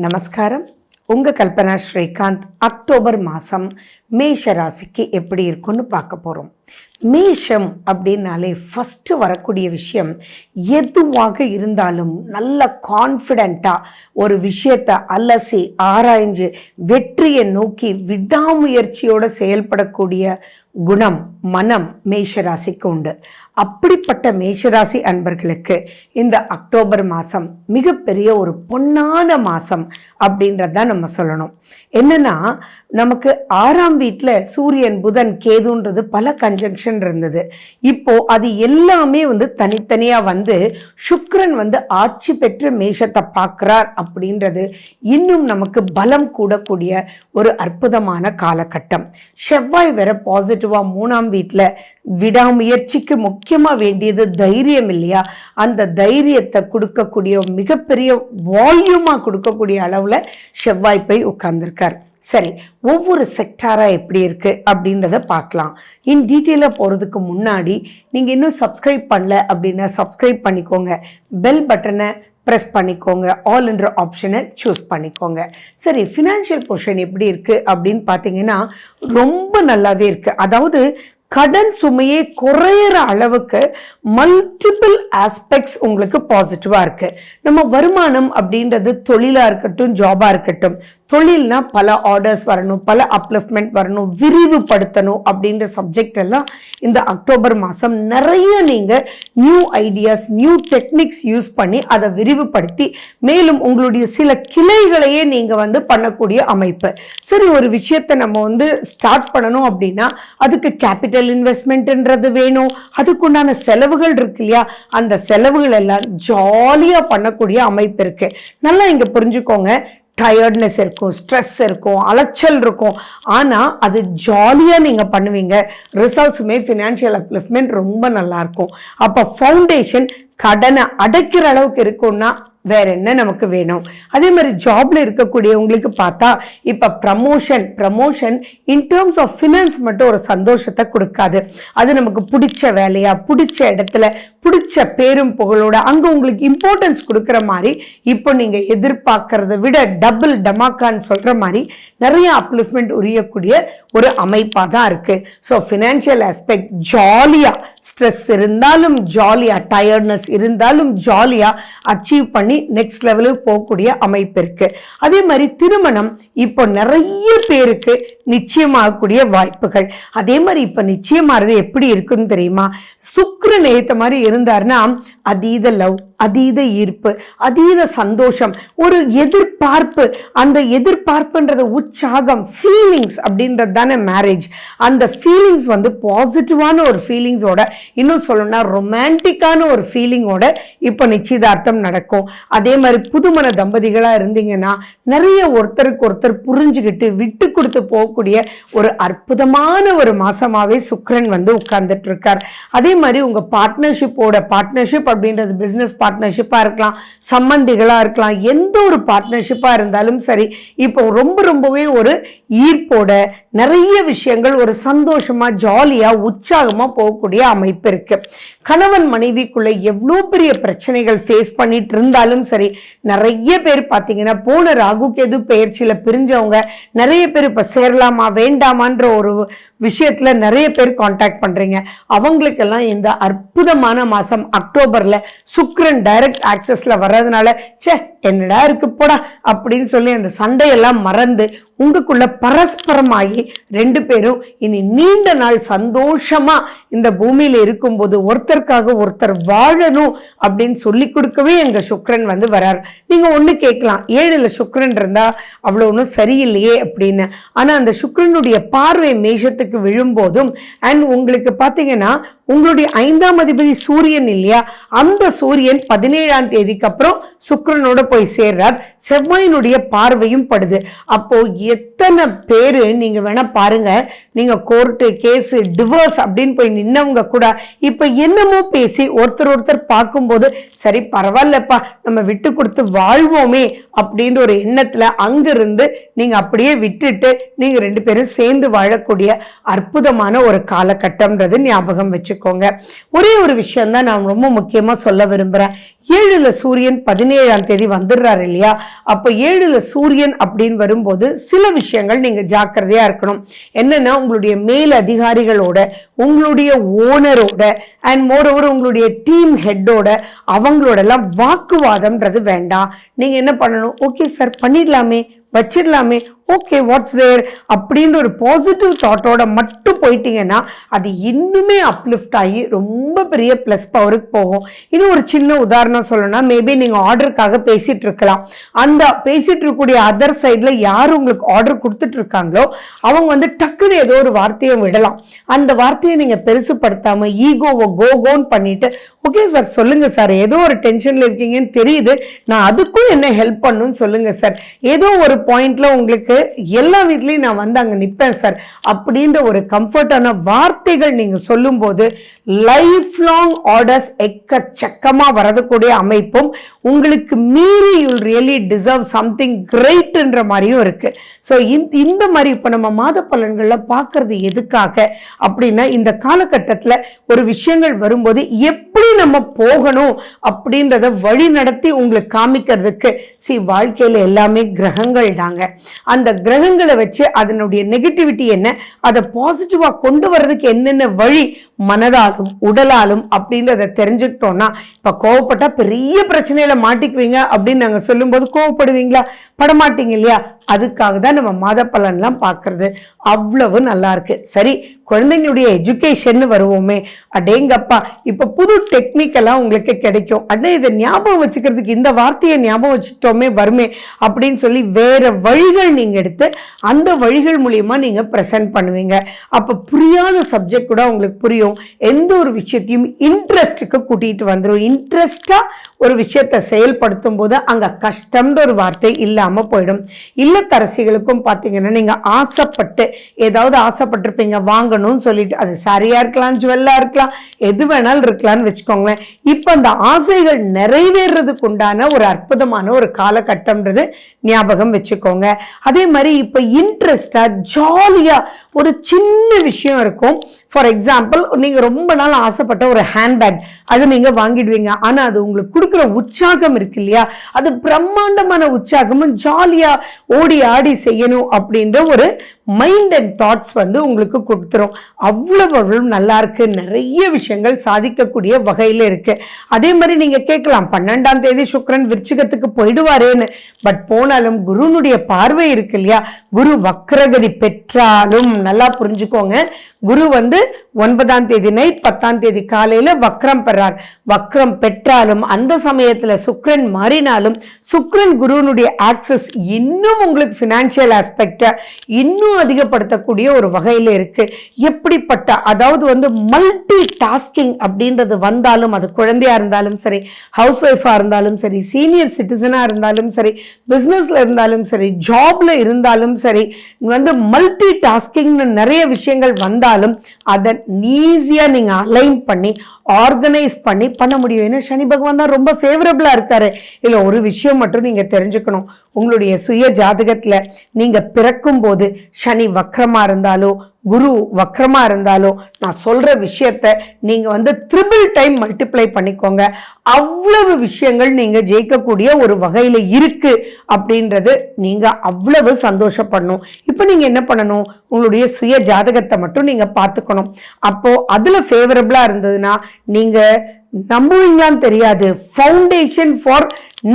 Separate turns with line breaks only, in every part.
நமஸ்காரம். உங்கள் கல்பனா ஸ்ரீகாந்த். அக்டோபர் மாதம் மேஷ ராசிக்கு எப்படி இருக்குன்னு பார்க்க போகிறோம். மேஷம் அப்படின்னாலே ஃபஸ்ட்டு வரக்கூடிய விஷயம், எதுவாக இருந்தாலும் நல்ல கான்ஃபிடெண்ட்டாக ஒரு விஷயத்தை அலசி ஆராய்ஞ்சு வெற்றியை நோக்கி விடாமுயற்சியோடு செயல்படக்கூடிய குணம், மனம் மேஷராசிக்கு உண்டு. அப்படிப்பட்ட மேஷராசி அன்பர்களுக்கு இந்த அக்டோபர் மாதம் மிகப்பெரிய ஒரு பொன்னான மாதம் அப்படின்றதான் நம்ம சொல்லணும். என்னன்னா, நமக்கு 6ஆம் வீட்டில் சூரியன், புதன், கேதுன்றது பல கன்ஜங்ஷன் இருந்தது. இப்போ அது எல்லாமே தனித்தனியாக சுக்கிரன் ஆட்சி பெற்று மேஷத்தை பார்க்குறார் அப்படின்றது இன்னும் நமக்கு பலம் கூடக்கூடிய ஒரு அற்புதமான காலகட்டம். செவ்வாய் வேற பாசிட்டிவாக 3ஆம் வீட்டில், விடாமுயற்சிக்கு முக்கியமாக வேண்டியது தைரியம் இல்லையா? அந்த தைரியத்தை கொடுக்கக்கூடிய மிகப்பெரிய வால்யூமாக கொடுக்கக்கூடிய அளவில் செவ்வாய் போய் உட்கார்ந்துருக்கார். சரி, ஒவ்வொரு செக்டாராக எப்படி இருக்குது அப்படின்றத பார்க்கலாம். இன் டீட்டெயிலாக போகிறதுக்கு முன்னாடி நீங்கள் இன்னும் சப்ஸ்கிரைப் பண்ணல அப்படின்னா சப்ஸ்கிரைப் பண்ணிக்கோங்க. பெல் பட்டனை ப்ரெஸ் பண்ணிக்கோங்க. ஆல் என்ற ஆப்ஷனை சூஸ் பண்ணிக்கோங்க. சரி, ஃபினான்ஷியல் பொசிஷன் எப்படி இருக்குது அப்படின்னு பார்த்தீங்கன்னா ரொம்ப நல்லாவே இருக்குது. அதாவது கடன் சுமையே குறையிற அளவுக்கு மல்டிபிள் ஆஸ்பெக்ட்ஸ் உங்களுக்கு பாசிட்டிவாக இருக்குது. நம்ம வருமானம் அப்படின்றது தொழிலாக இருக்கட்டும், ஜாபாக இருக்கட்டும், தொழில்னா பல ஆர்டர்ஸ் வரணும், பல அப்லிஃப்ட்மெண்ட் வரணும், விரிவுபடுத்தணும் அப்படின்ற சப்ஜெக்ட் எல்லாம் இந்த அக்டோபர் மாதம் நிறைய நீங்கள் new ideas, new techniques use பண்ணி அதை விரிவுபடுத்தி மேலும் உங்களுடைய சில கிளைகளையே நீங்கள் பண்ணக்கூடிய அமைப்பு. சரி, ஒரு விஷயத்தை நம்ம ஸ்டார்ட் பண்ணணும் அப்படின்னா அதுக்கு கேபிட்டல் இன்வெஸ்ட்மெண்ட்ன்றது வேணும். அதுக்குண்டான செலவுகள் இருக்கு இல்லையா? அந்த செலவுகள் எல்லாம் ஜாலியாக பண்ணக்கூடிய அமைப்பு இருக்கு. நல்லா இங்க புரிஞ்சுக்கோங்க. டயர்ட்னஸ் இருக்கும், ஸ்ட்ரெஸ் இருக்கும், அலைச்சல் இருக்கும். ஆனால் அது ஜாலியாக நீங்கள் பண்ணுவீங்க. ரிசல்ட்ஸுமே ஃபினான்ஷியல் அப்லிஃப்ட்மெண்ட் ரொம்ப நல்லாயிருக்கும். அப்போ ஃபவுண்டேஷன் கடனை அடைக்கிற அளவுக்கு இருக்கும்னா வேற என்ன நமக்கு வேணும்? அதே மாதிரி ஜாப்ல இருக்கக்கூடியவங்களுக்கு பார்த்தா இப்போ promotion in terms of finance மட்டும் ஒரு சந்தோஷத்தை கொடுக்காது. அது நமக்கு பிடிச்ச வேலையா, பிடிச்ச இடத்துல, பிடிச்ச பேரும் புகழோட அங்கே உங்களுக்கு இம்பார்ட்டன்ஸ் கொடுக்குற மாதிரி இப்போ நீங்கள் எதிர்பார்க்கறத விட டபுள் டமாக்கான்னு சொல்கிற மாதிரி நிறைய அப்லிஃப்ட்மெண்ட் உரியக்கூடிய ஒரு அமைப்பாக தான் இருக்குது. ஸோ ஃபினான்ஷியல் ஆஸ்பெக்ட் ஜாலியாக, ஸ்ட்ரெஸ் இருந்தாலும் ஜாலியாக, டயர்ட்னஸ் இருந்தாலும் ஜாலியாக அச்சீவ் பண்ணி நெக்ஸ்ட் லெவலுக்கு போகக்கூடிய அமைப்பு இருக்கு. அதே மாதிரி திருமணம் இப்போ நிறைய பேருக்கு நிச்சயமாகக்கூடிய வாய்ப்புகள். அதே மாதிரி இப்போ நிச்சயமாகிறது எப்படி இருக்குன்னு தெரியுமா? சுக்கிரன் ஏத்த மாதிரி இருந்தாருன்னா அதீத லவ், அதீத ஈர்ப்பு, அதீத சந்தோஷம், ஒரு எதிர்பார்ப்பு. அந்த எதிர்பார்ப்புன்றது உற்சாகம், ஃபீலிங்ஸ் அப்படின்றது தானே மேரேஜ். அந்த ஃபீலிங்ஸ் பாசிட்டிவான ஒரு ஃபீலிங்ஸோட, இன்னும் சொல்லணும்னா ரொமான்டிக்கான ஒரு ஃபீலிங்கோட இப்போ நிச்சயதார்த்தம் நடக்கும். அதே மாதிரி புதுமண தம்பதிகளாக இருந்தீங்கன்னா நிறைய ஒருத்தருக்கு ஒருத்தர் புரிஞ்சுக்கிட்டு விட்டு கொடுத்து போகக்கூடிய ஒரு அற்புதமான ஒரு மாசமாவே சுக்கிரன் உட்கார்ந்துட்டு இருக்கார். அதே மாதிரி உங்க பார்ட்னர்ஷிப் அப்படின்றது பிசினஸ் பார்ட்னர்ஷிப்பாக இருக்கலாம், சம்பந்திகளாக இருக்கலாம், எந்த ஒரு பார்ட்னர்ஷிப்பாக இருந்தாலும் சரி, இப்போ ரொம்பவே ஒரு ஈர்ப்போட நிறைய விஷயங்கள் ஒரு சந்தோஷமாக, ஜாலியாக, உற்சாகமாக போகக்கூடிய அமைப்பு இருக்கு. கணவன் மனைவிக்குள்ள எவ்வளோ பெரிய பிரச்சனைகள் ஃபேஸ் பண்ணிட்டு இருந்தாலும் சரி, நிறைய பேர் பார்த்தீங்கன்னா போன ராகு கேது பெயர்ச்சியில் பிரிஞ்சவங்க நிறைய பேர் இப்போ சேரலாமா வேண்டாமான்ற ஒரு விஷயத்தில் நிறைய பேர் கான்டாக்ட் பண்ணுறீங்க. அவங்களுக்கெல்லாம் இந்த அற்புதமான மாதம் அக்டோபரில் சுக்கிரன் டைரக்ட் ஆக்சஸ்ல வர்றதுனால என்னடா இருக்கு போடா அப்படின்னு சொல்லி அந்த சண்டையெல்லாம் மறந்து உங்களுக்குள்ள பரஸ்பரமாகி ரெண்டு பேரும் இனி நீண்ட நாள் சந்தோஷமா இந்த பூமியில இருக்கும்போது ஒருத்தருக்காக ஒருத்தர் வாழணும் அப்படின்னு சொல்லி கொடுக்கவே எங்க சுக்கிரன் வரார். நீங்க ஒண்ணு கேட்கலாம், 7ல் சுக்கிரன் இருந்தா அவ்வளோ ஒன்றும் சரியில்லையே அப்படின்னு. ஆனா அந்த சுக்கிரனுடைய பார்வை மேஷத்துக்கு விழும்போதும் அண்ட் உங்களுக்கு பார்த்தீங்கன்னா உங்களுடைய 5ஆம் அதிபதி சூரியன் இல்லையா, அந்த சூரியன் 17ஆம் தேதிக்கு அப்புறம் சுக்கிரனோட போய் சேர்றார். செவ்வாயினுடைய பார்வையும் படுது. அப்போ எத்தனை பேர் நீங்கள் வேணால் பாருங்கள், நீங்கள் கோர்ட்டு கேஸு டிவோர்ஸ் அப்படின்னு போய் நின்னவங்க கூட இப்போ என்னமோ பேசி ஒருத்தர் பார்க்கும்போது சரி பரவாயில்லப்பா நம்ம விட்டு கொடுத்து வாழ்வோமே அப்படின்ற ஒரு எண்ணத்தில் அங்கிருந்து நீங்கள் அப்படியே விட்டுட்டு நீங்கள் 2 பேரும் சேர்ந்து வாழக்கூடிய அற்புதமான ஒரு காலகட்டம்ன்றது ஞாபகம் வச்சுக்கோங்க. ஒரே ஒரு விஷயம் தான் நான் ரொம்ப முக்கியமாக சொல்ல விரும்புகிறேன். 7ல் சூரியன் 17ஆம் தேதி வந்துடுறாரு இல்லையா? அப்போ 7ல் சூரியன் அப்படின்னு வரும்போது சில விஷயங்கள் நீங்கள் ஜாக்கிரதையாக இருக்கணும். என்னன்னா, உங்களுடைய மேல் அதிகாரிகளோட, உங்களுடைய ஓனரோட அண்ட் மோரோவர் உங்களுடைய டீம் ஹெட்டோட அவங்களோட எல்லாம் வாக்குவாதம்ன்றது வேண்டாம். நீங்கள் என்ன பண்ணணும், ஓகே சார் பண்ணிடலாமே வச்சிடலாமே, ஓகே வாட்ஸ் தேர் அப்படின்ற ஒரு பாசிட்டிவ் தாட்டோட மட்டும் போயிட்டீங்கன்னா அது இன்னுமே அப்லிஃப்ட் ஆகி ரொம்ப பெரிய ப்ளஸ் பவருக்கு போகும். இன்னும் ஒரு சின்ன உதாரணம் சொல்லணும்னா, மேபி நீங்கள் ஆர்டருக்காக பேசிட்டு இருக்கலாம். அந்த பேசிட்டு இருக்கக்கூடிய அதர் சைடில் யார் உங்களுக்கு ஆர்டர் கொடுத்துட்டு இருக்காங்களோ அவங்க வந்து டக்குன்னு ஏதோ ஒரு வார்த்தையை விடலாம். அந்த வார்த்தையை நீங்கள் பெருசுப்படுத்தாமல் ஈகோவை கோன்னு பண்ணிட்டு, ஓகே சார் சொல்லுங்க சார், ஏதோ ஒரு டென்ஷனில் இருக்கீங்கன்னு தெரியுது, நான் அதுக்கும் என்ன ஹெல்ப் பண்ணணும்னு சொல்லுங்க சார், ஏதோ ஒரு பாயிண்ட்ல உங்களுக்கு எல்லா வீட்லயும் நான் வந்து அங்க நிற்பேன் சார் அப்படின்ற ஒரு கம்ஃபர்டான வார்த்தைகள் நீங்க சொல்லும் போது லைஃப் லாங் ஆர்டர்ஸ் எக்கச்சக்கமா வரக்கூடிய அமைப்பும் உங்களுக்கு மீறி யூ ரியலி டிசர்வ் சம்திங் கிரேட்ன்ற மாதிரியும் இருக்கு. ஸோ இந்த மாதிரி இப்போ நம்ம மாத பலன்கள்லாம் பார்க்கறது எதுக்காக அப்படின்னா, இந்த காலகட்டத்தில் ஒரு விஷயங்கள் வரும்போது எப்படி நம்ம போகணும் அப்படின்றத வழி நடத்தி உங்களுக்கு காமிக்கிறதுக்கு. வாழ்க்கையில் எல்லாமே கிரகங்கள் தாங்க. அந்த கிரகங்களை வச்சு அதனுடைய நெகட்டிவிட்டி என்ன, அதை பாசிட்டிவா கொண்டு வர்றதுக்கு என்னென்ன வழி மனதாலும் உடலாலும் அப்படின்றத தெரிஞ்சுக்கிட்டோம்னா, இப்ப கோவப்பட்டா பெரிய பிரச்சனையில மாட்டிக்குவீங்க அப்படின்னு நாங்க சொல்லும்போது கோவப்படுவீங்களா? படமாட்டீங்க இல்லையா? அதுக்காக தான் நம்ம மாத பலன்லாம் பார்க்கறது. அவ்வளவு நல்லா இருக்கு. சரி, குழந்தைங்களுடைய எஜுகேஷன் வருவோமே, அடேங்கப்பா இப்போ புது டெக்னிக்கெல்லாம் உங்களுக்கு கிடைக்கும். அடே இதை ஞாபகம் வச்சுக்கிறதுக்கு இந்த வார்த்தையை ஞாபகம் வச்சுக்கிட்டோமே வருமே அப்படின்னு சொல்லி வேற வழிகள் நீங்க எடுத்து அந்த வழிகள் மூலியமா நீங்க ப்ரெசென்ட் பண்ணுவீங்க. அப்போ புரியாத சப்ஜெக்ட் கூட உங்களுக்கு புரியும். எந்த ஒரு விஷயத்தையும் இன்ட்ரெஸ்ட்டுக்கு கூட்டிகிட்டு வந்துடும். இன்ட்ரெஸ்டா ஒரு விஷயத்தை செயல்படுத்தும் போது அங்க கஷ்டம்ன்ற ஒரு வார்த்தை இல்லாம போயிடும். இல்லத்தரசிகளுக்கும் பார்த்தீங்கன்னா, நீங்க ஆசைப்பட்டு ஏதாவது ஆசைப்பட்டிருப்பீங்க வாங்கணும்னு சொல்லிட்டு, அது சரியா இருக்கலாம், ஜுவல்லா இருக்கலாம், எது வேணாலும் இருக்கலாம்னு வச்சுக்கோங்களேன். இப்போ அந்த ஆசைகள் நிறைவேறதுக்கு உண்டான ஒரு அற்புதமான ஒரு காலகட்டம்ன்றது ஞாபகம் வச்சுக்கோங்க. அதே மாதிரி இப்போ இன்ட்ரெஸ்டா ஜாலியா ஒரு சின்ன விஷயம் இருக்கும். ஃபார் எக்ஸாம்பிள், நீங்க ரொம்ப நாள் ஆசைப்பட்ட ஒரு ஹேண்ட்பேக் அது நீங்க வாங்கிடுவீங்க. ஆனா அது உங்களுக்கு கொடுக்குற உற்சாகம் இருக்கு இல்லையா, அது பிரம்மாண்டமான உற்சாகமும் ஜாலியா ஓடி ஆடி செய்யணும் அப்படின்ற ஒரு மைண்ட் அண்ட் தாட்ஸ் வந்து உங்களுக்கு கொடுத்துரும். அவ்வளவு நல்லா இருக்கு. நிறைய விஷயங்கள் சாதிக்கக்கூடிய வகையில் இருக்கு. அதே மாதிரி நீங்க கேட்கலாம், 12ஆம் தேதி சுக்கிரன் விருச்சிகத்துக்கு போயிடுவாரேன்னு. பட் போனாலும் குருனுடைய பார்வை இருக்கு இல்லையா, குரு வக்ரகதி பெற்றாலும் நல்லா புரிஞ்சுக்கோங்க, குரு வந்து 9ஆம் தேதி நைட் 10ஆம் தேதி காலையில வக்ரம் பெறார். வக்ரம் பெற்றாலும் அந்த சமயத்துல சுக்கிரன் மாறினாலும் சுக்கிரன் குருனுடைய ஆக்சஸ் இன்னும் உங்களுக்கு பினான்சியல் ஆஸ்பெக்ட இன்னும் அதிகப்படுத்தக்கூடிய ஒரு வகையில் இருக்கு. எப்படிப்பட்ட, அதாவது வந்து மல்டி டாஸ்கிங் அப்படின்றது வந்தாலும், அது குழந்தையா இருந்தாலும் சரி, ஹவுஸ் ஒய்ஃபா இருந்தாலும் சரி, சீனியர் சிட்டிசனா இருந்தாலும் சரி, பிசினஸ்ல இருந்தாலும் சரி, ஜாப்ல இருந்தாலும் சரி, வந்து மல்டி டாஸ்கிங் நிறைய விஷயங்கள் வந்தாலும் அதை ஈஸியா நீங்க அலைன் பண்ணி ஆர்கனைஸ் பண்ண முடியும். ஏன்னா சனி பகவான் தான் ரொம்ப ஃபேவரபிளா இருக்காரு. இல்ல ஒரு விஷயம் மட்டும் நீங்க தெரிஞ்சுக்கணும், உங்களுடைய சுய ஜாதகத்துல நீங்க பிறக்கும் போது சனி வக்ரமா இருந்தாலோ குரு வக்ரமா இருந்தாலோ நான் சொல்ற விஷயத்த நீங்க வந்து 3 டைம் மல்டிப்ளை பண்ணிக்கோங்க. அவ்வளவு விஷயங்கள் நீங்க ஜெயிக்கக்கூடிய ஒரு வகையில இருக்கு அப்படின்றது நீங்க அவ்வளவு சந்தோஷப்படணும். இப்போ நீங்க என்ன பண்ணணும், உங்களுடைய சுய ஜாதகத்தை மட்டும் நீங்க பார்த்துக்கணும். அப்போ அதுல ஃபேவரபிளா இருந்ததுன்னா நீங்க நம்புவீங்களான்னு தெரியாது, foundation for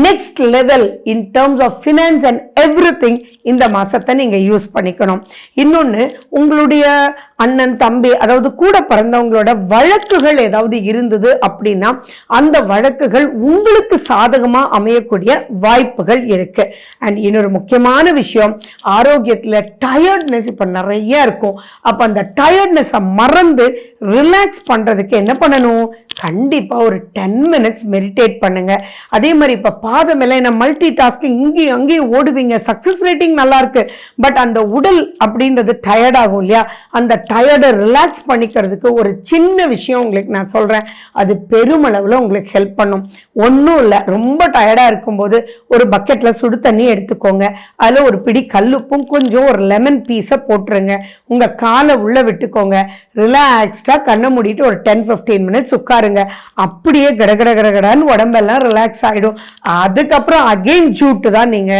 next level in terms of finance and everything இந்த மாசத்தை நீங்க யூஸ் பண்ணிக்கணும். இன்னொன்று, உங்களுடைய அண்ணன் தம்பி, அதாவது கூட பிறந்தவங்களோட வழக்குகள் ஏதாவது இருந்தது அப்படின்னா அந்த வழக்குகள் உங்களுக்கு சாதகமா அமையக்கூடிய வாய்ப்புகள் இருக்கு. அண்ட் இன்னொரு முக்கியமான விஷயம், ஆரோக்கியத்துல டயர்ட்னஸ் இப்ப நிறைய இருக்கும். அப்ப அந்த டயர்ட்னஸை மறந்து ரிலாக்ஸ் பண்றதுக்கு என்ன பண்ணணும், கண்டிப்பா ஒரு 10 மினிட்ஸ் மெடிடேட் பண்ணுங்க. அதே மாதிரி இப்ப பாதம் எல்லாம் என்ன மல்டி டாஸ்கிங் இங்கேயும் அங்கேயும் ஓடுவீங்க, சக்சஸ் ரேட்டிங் நல்லா இருக்கு, பட் அந்த உடல் அப்படின்றது டயர்ட் ஆகும் இல்லையா? அந்த டயர்டை ரிலாக்ஸ் பண்ணிக்கிறதுக்கு ஒரு சின்ன விஷயம் உங்களுக்கு நான் சொல்றேன், அது பெருமளவில் உங்களுக்கு ஹெல்ப் பண்ணும். ஒன்றும் இல்லை, ரொம்ப டயர்டாக இருக்கும்போது ஒரு பக்கெட்ல சுடு தண்ணி எடுத்துக்கோங்க, அதில் ஒரு பிடி கல்லுப்பும் கொஞ்சம் ஒரு லெமன் பீஸை போட்டுருங்க, உங்க காலை உள்ள விட்டுக்கோங்க, ரிலாக்ஸ்டா கண்ணை மூடிட்டு ஒரு 10-15 மினிட்ஸ் உட்காருங்க. அப்படியே கடகட கடகடான்னு உடம்பெல்லாம் ரிலாக்ஸ் ஆகிடும். அதுக்கப்புறம் அகெயின் ஜூட்டு தான் நீங்க.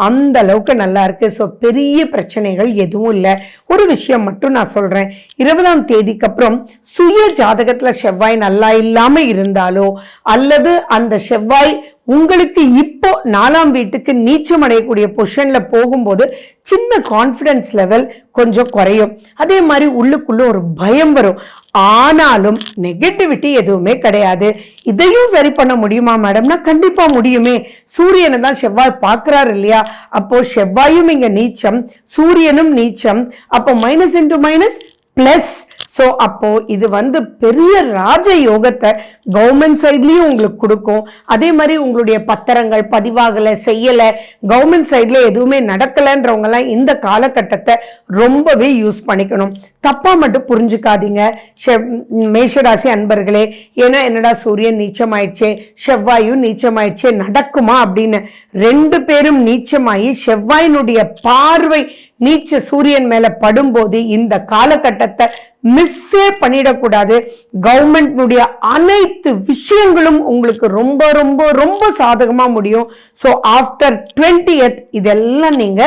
அந்த அளவுக்கு நல்லா இருக்கு. ஸோ பெரிய பிரச்சனைகள் எதுவும் இல்லை. ஒரு விஷயம் மட்டும் நான் சொல்றேன், 20ஆம் தேதிக்கு அப்புறம் சுய ஜாதகத்துல செவ்வாய் நல்லா இல்லாம இருந்தாலோ அல்லது அந்த செவ்வாய் உங்களுக்கு இப்போ 4ஆம் வீட்டுக்கு நீச்சம் அடையக்கூடிய பொசிஷன்ல போகும்போது சின்ன கான்ஃபிடன்ஸ் லெவல் கொஞ்சம் குறையும். அதே மாதிரி உள்ளுக்குள்ள ஒரு பயம் வரும். ஆனாலும் நெகட்டிவிட்டி எதுவுமே கிடையாது. இதையும் சரி பண்ண முடியுமா மேடம்னா கண்டிப்பா முடியுமே. சூரியனை தான் செவ்வாய் பார்க்கிறாரு இல்லையா? அப்போ செவ்வாயும் இங்க நீச்சம், சூரியனும் நீச்சம், அப்போ minus into minus plus. So அப்போ இது பெரிய ராஜ யோகத்தை கவர்மெண்ட் சைட்லயும் உங்களுக்கு கொடுக்கும். அதே மாதிரி உங்களுடைய பத்திரங்கள் பதிவாகலை, செய்யலை, கவர்மெண்ட் சைட்ல எதுவுமே நடக்கலைன்றவங்க எல்லாம் இந்த காலகட்டத்தை ரொம்பவே யூஸ் பண்ணிக்கணும். தப்பா மட்டும் புரிஞ்சுக்காதீங்க மேஷராசி அன்பர்களே. ஏன்னா என்னடா சூரியன் நீச்சமாயிடுச்சே, செவ்வாயும் நீச்சமாயிடுச்சே, நடக்குமா அப்படின்னு. 2 பேரும் நீச்சமாயி செவ்வாயினுடைய பார்வை நீச்ச சூரியன் மேல படும்போது இந்த காலகட்டத்தை மிஸ்ஸே பண்ணிடக்கூடாது. கவர்மெண்ட்னுடைய அனைத்து விஷயங்களும் உங்களுக்கு ரொம்ப ரொம்ப ரொம்ப சாதகமா முடியும். ஸோ ஆஃப்டர் 20th இதெல்லாம் நீங்க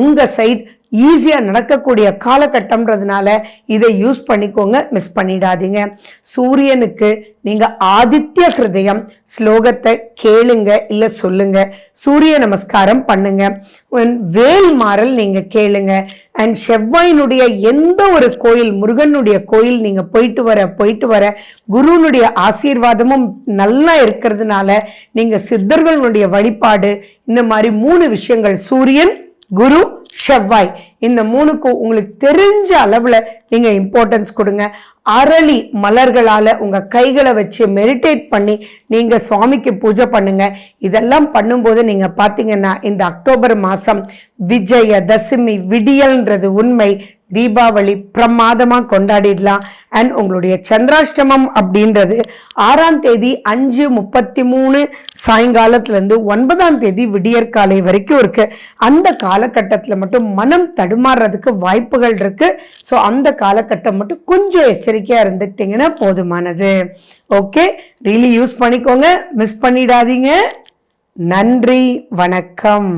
உங்க சைட் ஈஸியா நடக்கக்கூடிய காலகட்டம்ன்றதுனால இதை யூஸ் பண்ணிக்கோங்க, மிஸ் பண்ணிடாதீங்க. சூரியனுக்கு நீங்க ஆதித்ய ஹிருதயம் ஸ்லோகத்தை கேளுங்க, இல்ல சொல்லுங்க, சூரிய நமஸ்காரம் பண்ணுங்க, வேல் மாறல் நீங்க கேளுங்க. அண்ட் செவ்வாயினுடைய எந்த ஒரு கோயில், முருகனுடைய கோயில் நீங்க போயிட்டு வர குருனுடைய ஆசீர்வாதமும் நல்லா இருக்கிறதுனால நீங்க சித்தர்களுடைய வழிபாடு, இந்த மாதிரி 3 விஷயங்கள், சூரியன், குரு, செவ்வாய், இந்த 3க்கும் உங்களுக்கு தெரிஞ்ச அளவுல நீங்க இம்பார்ட்டன்ஸ் கொடுங்க. அரளி மலர்களால உங்க கைகளை வச்சு மெடிடேட் பண்ணி நீங்க சுவாமிக்கு பூஜை பண்ணுங்க. இதெல்லாம் பண்ணும்போது நீங்க பாத்தீங்கன்னா இந்த அக்டோபர் மாசம் விஜயதசமி விடியல்ன்றது உண்மை. தீபாவளி பிரமாதமா கொண்டாடிடலாம். அண்ட் உங்களுடைய சந்திராஷ்டமம் அப்படின்றது 6ஆம் தேதி 5:33 சாயங்காலத்துல இருந்து 9ஆம் தேதி விடியற்காலை வரைக்கும் இருக்கு. அந்த காலகட்டத்தில் மட்டும் மனம் தடுமாறுறதுக்கு வாய்ப்புகள் இருக்கு. ஸோ அந்த காலகட்டம் மட்டும் கொஞ்சம் எச்சரிக்கையா இருந்துக்கிட்டீங்கன்னா போதுமானது. ஓகே, ரியலி யூஸ் பண்ணிக்கோங்க, மிஸ் பண்ணிடாதீங்க. நன்றி, வணக்கம்.